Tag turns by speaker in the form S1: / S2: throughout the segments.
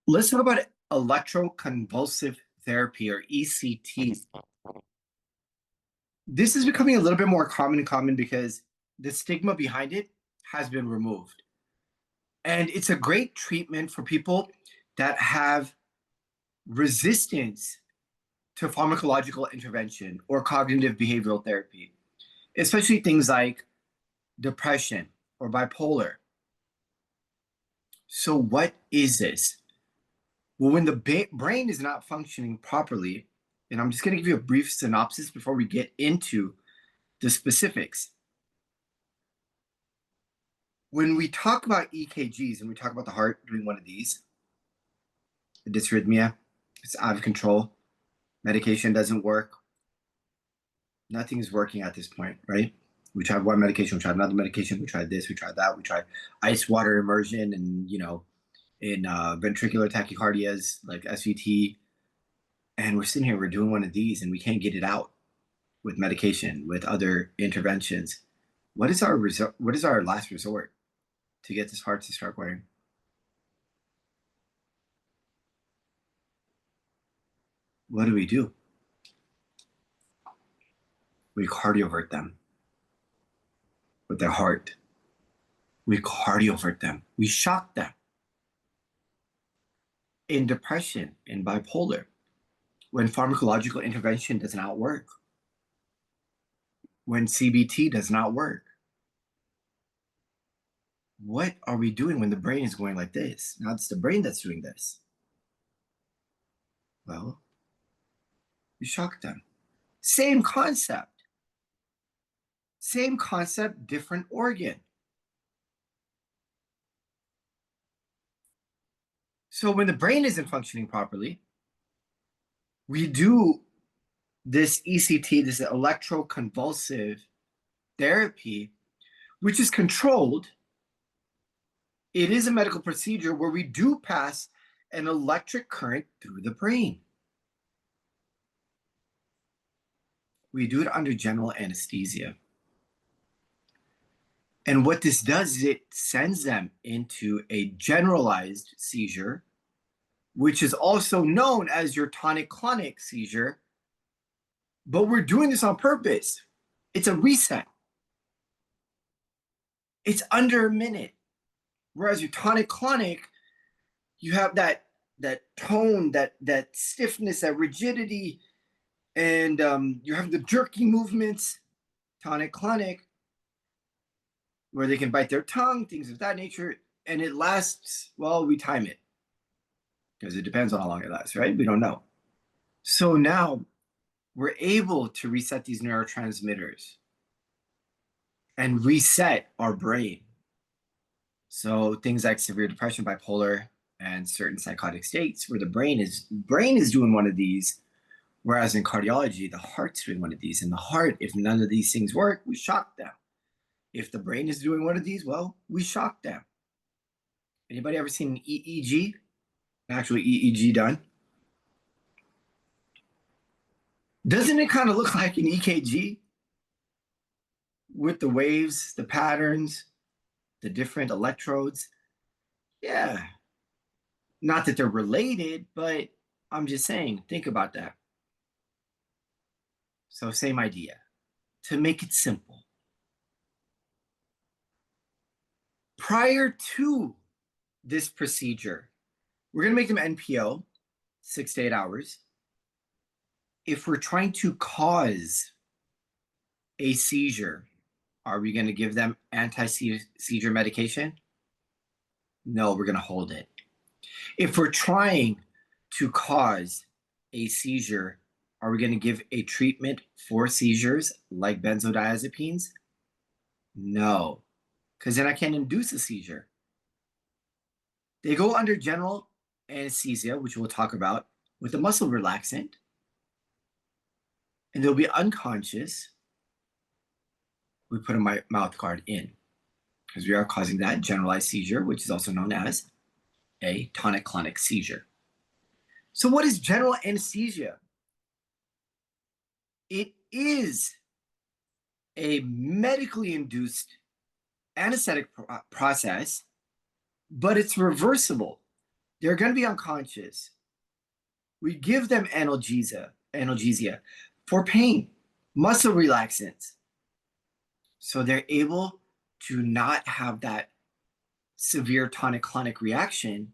S1: Let's talk about electroconvulsive therapy or ECT. This is becoming a little bit more common because the stigma behind it has been removed. And it's a great treatment for people that have resistance to pharmacological intervention or cognitive behavioral therapy, especially things like depression or bipolar. So, what is this? Well, when the brain is not functioning properly, and I'm just going to give you a brief synopsis before we get into the specifics. When we talk about EKGs and we talk about the heart doing one of these, a dysrhythmia, it's out of control, medication doesn't work, nothing is working at this point, right? We tried one medication, we tried another medication, we tried this, we tried that, we tried ice water immersion and, in ventricular tachycardias like SVT. And we're sitting here, we're doing one of these and we can't get it out with medication, with other interventions. What is our last resort to get this heart to start going? What do? We cardiovert them with their heart. We cardiovert them. We shock them. In depression, in bipolar, when pharmacological intervention does not work, when CBT does not work, what are we doing when the brain is going like this? Now it's the brain that's doing this. Well, we shock them. Same concept, different organ. So when the brain isn't functioning properly, we do this ECT, this electroconvulsive therapy, which is controlled. It is a medical procedure where we do pass an electric current through the brain. We do it under general anesthesia. And what this does is it sends them into a generalized seizure, which is also known as your tonic-clonic seizure. But we're doing this on purpose. It's a reset. It's under a minute. Whereas your tonic-clonic, you have that tone, that stiffness, that rigidity, and you have the jerky movements, tonic-clonic, where they can bite their tongue, things of that nature, and it lasts, well, we time it, because it depends on how long it lasts, right? We don't know. So now we're able to reset these neurotransmitters and reset our brain. So things like severe depression, bipolar, and certain psychotic states where the brain is doing one of these, whereas in cardiology, the heart's doing one of these. And the heart, if none of these things work, we shock them. If the brain is doing one of these, well, we shock them. Anybody ever seen an EEG? An actual EEG done? Doesn't it kind of look like an EKG? With the waves, the patterns, the different electrodes? Yeah. Not that they're related, but I'm just saying, think about that. So same idea. To make it simple. Prior to this procedure, we're going to make them NPO, 6 to 8 hours. If we're trying to cause a seizure, are we going to give them anti-seizure medication? No, we're going to hold it. If we're trying to cause a seizure, are we going to give a treatment for seizures like benzodiazepines? No, because then I can't induce a seizure. They go under general anesthesia, which we'll talk about, with a muscle relaxant, and they'll be unconscious. We put a mouth guard in because we are causing that generalized seizure, which is also known as a tonic-clonic seizure. So what is general anesthesia? It is a medically induced anesthetic process, but it's reversible. They're going to be unconscious. We give them analgesia for pain, muscle relaxants. So they're able to not have that severe tonic-clonic reaction,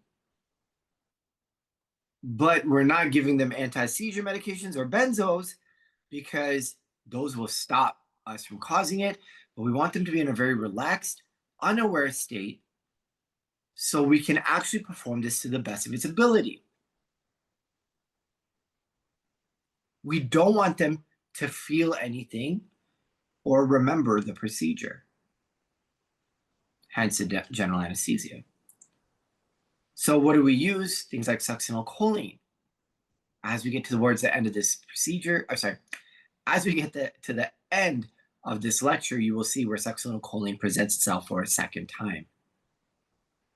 S1: but we're not giving them anti-seizure medications or benzos because those will stop us from causing it. But we want them to be in a very relaxed, unaware state so we can actually perform this to the best of its ability. We don't want them to feel anything or remember the procedure, hence the general anesthesia. So what do we use? Things like succinylcholine. As we get towards the end of this procedure, as we get to the end of this lecture, you will see where succinylcholine presents itself for a second time.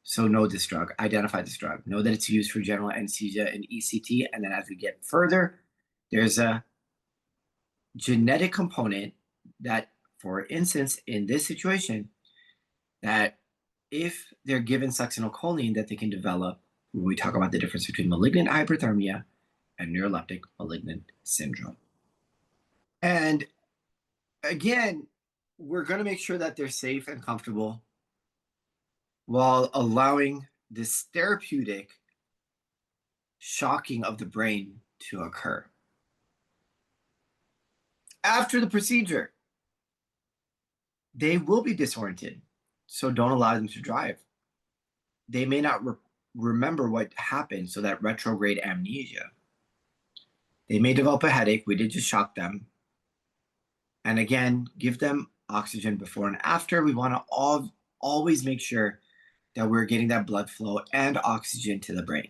S1: So know this drug, identify this drug, know that it's used for general anesthesia and ECT, and then as we get further, there's a genetic component that, for instance, in this situation, that if they're given succinylcholine, that they can develop, when we talk about the difference between malignant hyperthermia and neuroleptic malignant syndrome. And again, we're going to make sure that they're safe and comfortable while allowing this therapeutic shocking of the brain to occur. After the procedure, they will be disoriented, so don't allow them to drive. They may not remember what happened, so that retrograde amnesia. They may develop a headache. We did just shock them. And again, give them oxygen before and after. We want to always make sure that we're getting that blood flow and oxygen to the brain.